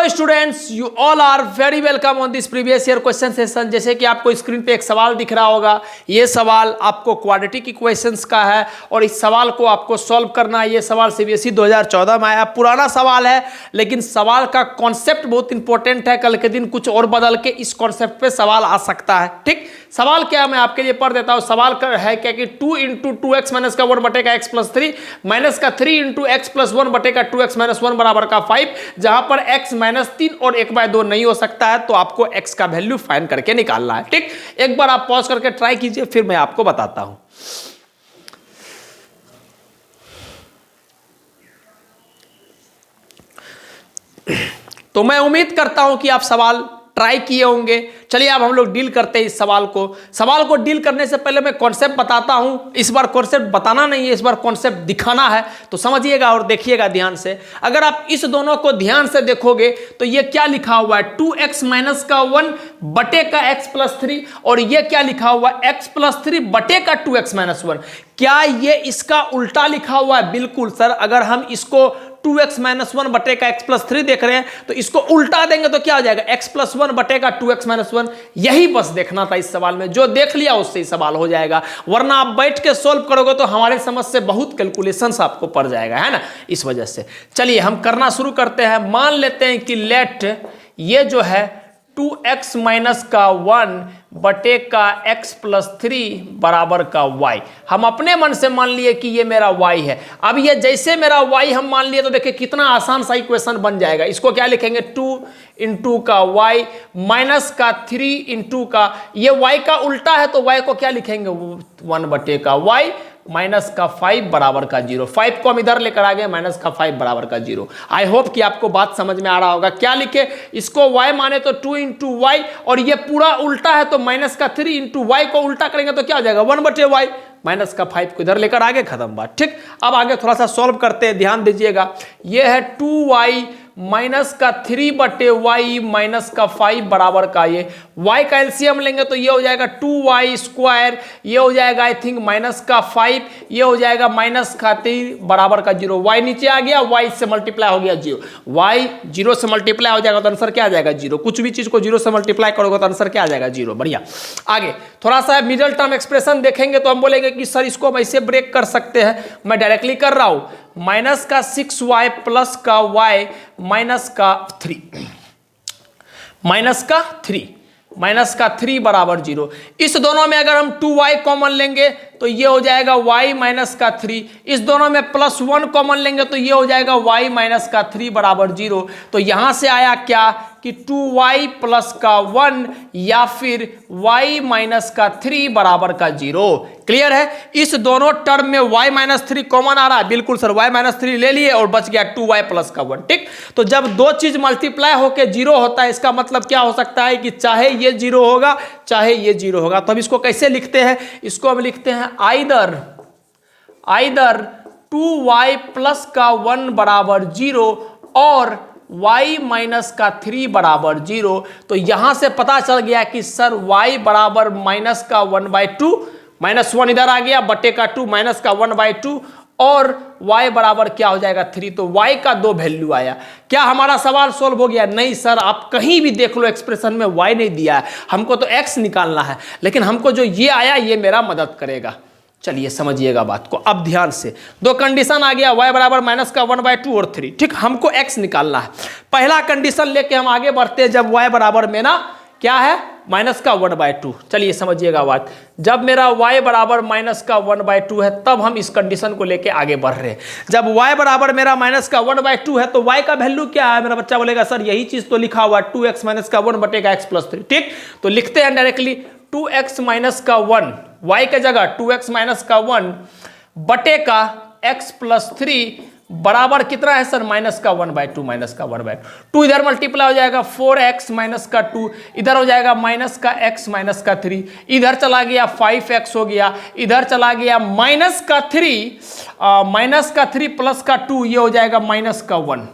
Students, you all are very welcome on this previous year question session. जैसे कि आपको screen पे एक सवाल दिख रहा होगा, ये सवाल आपको क्वाड्रेटिक इक्वेशंस का है और इस सवाल को आपको सॉल्व करना है। ये सवाल सीबीएसई 2014 में आया, पुराना सवाल है लेकिन सवाल का कॉन्सेप्ट बहुत इंपॉर्टेंट है। कल के दिन कुछ और बदल के इस कॉन्सेप्ट पे सवाल आ सकता है। ठीक, सवाल क्या मैं आपके लिए पढ़ देता हूं। सवाल है क्या कि 2 इंटू 2x माइनस का 1 बटे का x प्लस 3 माइनस का 3 इंटू x प्लस 1 बटे का 2x माइनस 1 बराबर का 5, जहां पर x माइनस 3 और 1/2 नहीं हो सकता है, तो आपको x का वैल्यू फाइंड करके निकालना है। ठीक, एक बार आप पॉज करके ट्राई कीजिए, फिर मैं आपको बताता हूं। तो मैं उम्मीद करता हूं कि आप सवाल ट्राई किए होंगे। चलिए अब हम लोग डील करते हैं इस सवाल को डील करने से पहले मैं कॉन्सेप्ट बताता हूं। इस बार कॉन्सेप्ट बताना नहीं है, इस बार कॉन्सेप्ट दिखाना है, तो समझिएगा और देखिएगा ध्यान से। अगर आप इस दोनों को ध्यान से देखोगे तो ये क्या लिखा हुआ है, 2x माइनस का 1 बटे का x प्लस 3, और ये क्या लिखा हुआ है, x प्लस 3 बटे का 2x माइनस 1। क्या ये इसका उल्टा लिखा हुआ है? बिल्कुल सर, अगर हम इसको 2x माइनस 1 बटे का x प्लस 3 देख रहे हैं तो इसको उल्टा देंगे तो क्या हो जाएगा, x प्लस 1 बटे का 2x माइनस 1। यही बस देखना था इस सवाल में, जो देख लिया उससे ही सवाल हो जाएगा, वरना आप बैठ के सोल्व करोगे तो हमारे समझ से बहुत कैलकुलेशंस आपको पड़ जाएगा, है ना, इस वजह से। चलिए हम करना शुरू करते हैं। मान लेते हैं कि लेट ये जो है 2x माइनस का 1 बटे का x प्लस 3 बराबर का y। हम अपने मन से मान लिए कि ये मेरा y है। अब ये जैसे मेरा y हम मान लिए तो देखिए कितना आसान सा इक्वेशन बन जाएगा। इसको क्या लिखेंगे, 2 इंटू का y माइनस का 3 इंटू का, ये y का उल्टा है तो y को क्या लिखेंगे, 1 बटे का y माइनस का 5 बराबर का 0। 5 को हम इधर लेकर आ गए, माइनस का 5 बराबर का 0। आई होप कि आपको बात समझ में आ रहा होगा। क्या लिखे, इसको y माने तो 2 इंटू वाई, और ये पूरा उल्टा है तो माइनस का 3 इंटू वाई को उल्टा करेंगे तो क्या हो जाएगा, 1 बटे वाई, माइनस का 5 को इधर लेकर आगे, खत्म बात। ठीक, अब आगे थोड़ा सा सॉल्व करते हैं, ध्यान दीजिएगा। ये है 2y माइनस का 3 बटे वाई माइनस का 5 बराबर का, ये y का एलसीएम लेंगे तो ये हो जाएगा 2y स्क्वायर, ये हो जाएगा आई थिंक माइनस का 5, ये हो जाएगा माइनस का 3 बराबर का 0। y नीचे आ गया, y से मल्टीप्लाई हो गया 0, y 0 से मल्टीप्लाई हो जाएगा तो आंसर क्या आ जाएगा, 0। कुछ भी चीज को 0 से मल्टीप्लाई करोगे तो आंसर क्या आ जाएगा, 0। बढ़िया। आगे थोड़ा सा मिडिल टर्म एक्सप्रेशन देखेंगे तो हम बोलेंगे कि सर इसको हम ऐसे ब्रेक कर सकते हैं। मैं डायरेक्टली कर रहा हूं, माइनस का 6y प्लस का y माइनस का 3, माइनस का 3 बराबर 0। इस दोनों में अगर हम 2y कॉमन लेंगे तो ये हो जाएगा y माइनस का 3। इस दोनों में प्लस 1 कॉमन लेंगे तो ये हो जाएगा y माइनस का 3 बराबर 0। तो यहां से आया क्या कि 2y प्लस का 1 या फिर y माइनस का 3 बराबर का 0। क्लियर है, इस दोनों टर्म में y माइनस 3 कॉमन आ रहा है। बिल्कुल सर, y माइनस 3 ले लिए और बच गया 2y प्लस का 1। ठीक, तो जब दो चीज मल्टीप्लाई होकर 0 होता है, इसका मतलब क्या हो सकता है कि चाहे ये 0 होगा चाहे ये 0 होगा। तो अब इसको कैसे लिखते हैं, इसको हम लिखते हैं आइदर 2y प्लस का 1 बराबर 0 और y माइनस का 3 बराबर 0। तो यहां से पता चल गया कि सर y बराबर माइनस का 1/2, माइनस 1 इधर आ गया, बटे का 2 माइनस का 1/2, और y बराबर क्या हो जाएगा 3। तो y का 2 वैल्यू आया। क्या हमारा सवाल सोल्व हो गया? नहीं सर, आप कहीं भी देख लो एक्सप्रेशन में y नहीं दिया है, हमको तो x निकालना है, लेकिन हमको जो ये आया ये मेरा मदद करेगा। चलिए समझिएगा बात को अब ध्यान से। दो कंडीशन आ गया, y बराबर माइनस का 1/2 और 3। ठीक, हमको x निकालना है। पहला कंडीशन लेके हम आगे बढ़ते हैं, जब y बराबर में ना क्या है, माइनस का 1/2। चलिए समझिएगा बात, जब मेरा y बराबर माइनस का 1/2 है तब हम इस कंडीशन को लेके आगे बढ़ रहे हैं। जब y बराबर मेरा माइनस का 1/2 है तो y का वैल्यू क्या है, मेरा बच्चा बोलेगा सर यही चीज तो लिखा हुआ है 2x माइनस का 1 बटे का x प्लस 3। ठीक, तो लिखते हैं डायरेक्टली 2x माइनस का 1, y के जगह 2x माइनस का 1 बटे का x प्लस 3 बराबर कितना है सर, माइनस का 1/2, माइनस का 1/2 इधर मल्टीप्लाई हो जाएगा 4x माइनस का 2, इधर हो जाएगा माइनस का x माइनस का 3, इधर चला गया 5x हो गया, इधर चला गया माइनस का 3 प्लस का 2, ये हो जाएगा माइनस का 1।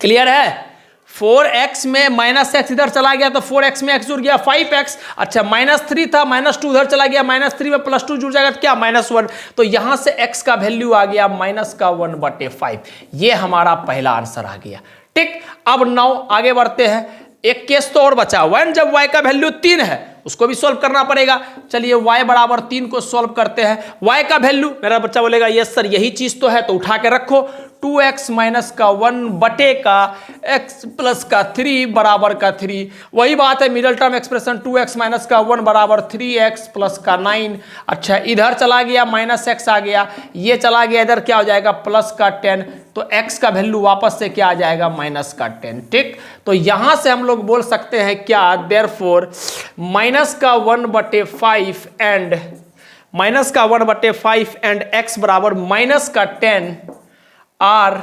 क्लियर है, 4x में माइनस एक्स इधर चला गया तो 4x में x जुड़ गया 5x। अच्छा, -3 था, -2 उधर चला गया, -3 में +2 जुड़ जाएगा तो क्या, -1। तो यहां से x का वैल्यू आ गया -1/5। ये हमारा पहला आंसर आ गया। ठीक, अब नाउ आगे बढ़ते हैं। एक केस तो और बचा, वन जब y का वैल्यू 3 है उसको भी सॉल्व करना पड़ेगा। चलिए y बराबर 3 को सॉल्व करते हैं। y का वैल्यू, मेरा बच्चा बोलेगा यस सर यही चीज तो है, तो उठा के रखो 2x माइनस का 1 बटे का x प्लस का 3 बराबर का 3। वही बात है middle term expression 2x minus का 1 बराबर 3x प्लस का 9। अच्छा इधर चला गया माइनस x आ गया, ये चला गया इधर क्या हो जाएगा प्लस का 10, तो x का वैल्यू वापस से क्या आ जाएगा माइनस का 10। ठीक, तो यहां से हम लोग बोल सकते हैं क्या, देयरफॉर माइनस का 1/5 एंड माइनस का 1/5 एंड x बराबर माइनस का 10 are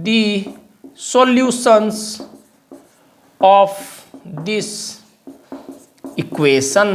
the solutions of this equation।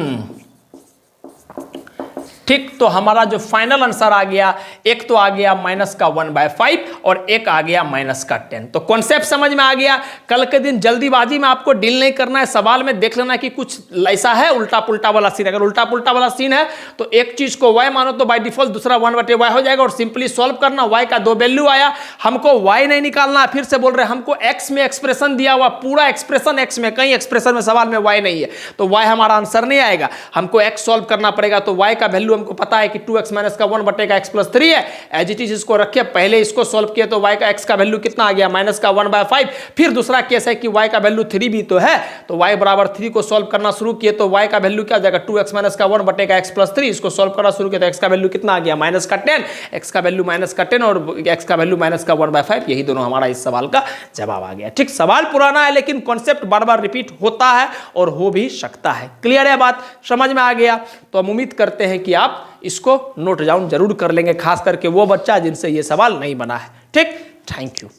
ठीक, तो हमारा जो फाइनल आंसर आ गया, एक तो आ गया माइनस का 1/5 और एक आ गया माइनस का 10। तो कॉन्सेप्ट समझ में आ गया। कल के दिन जल्दीबाजी में आपको डील नहीं करना है, सवाल में देख लेना कि कुछ ऐसा है उल्टा पुल्टा वाला सीन। अगर उल्टा पुल्टा वाला सीन है तो एक चीज को y मानो तो बाय डिफॉल्ट दूसरा 1/y हो जाएगा और सिंपली सॉल्व करना। y का 2 वैल्यू आया, हमको y नहीं निकालना, फिर से बोल रहे हैं हमको x में एक्सप्रेशन दिया हुआ, पूरा एक्सप्रेशन x में, कहीं एक्सप्रेशन में सवाल में y नहीं है, तो y हमारा आंसर नहीं आएगा, हमको x सॉल्व करना पड़ेगा। तो y का वैल्यू हमको पता है कि 2x माइनस का 1 बटे का x प्लस 3 है, एज इट इज इसको रखे, पहले इसको सॉल्व किया तो y का x का वैल्यू कितना आ गया माइनस का 1/5। फिर दूसरा केस है कि y का वैल्यू 3 भी तो है, तो y बराबर 3 को सॉल्व करना शुरू किए तो y का वैल्यू क्या हो जाएगा 2x माइनस का 1 बटे का x प्लस 3, इसको सॉल्व करना शुरू किया तो x का वैल्यू कितना आ गया माइनस का 10, x का वैल्यू माइनस का 10 और x का वैल्यू माइनस का 1/5। यही दोनों हमारा इस सवाल का जवाब आ गया। ठीक, सवाल पुराना है लेकिन कॉन्सेप्ट बार बार रिपीट होता है और हो भी सकता है। क्लियर है बात, समझ में आ गया? तो हम उम्मीद करते हैं कि आप इसको नोट डाउन जरूर कर लेंगे, खास करके वो बच्चा जिनसे ये सवाल नहीं बना है। ठीक, थैंक यू।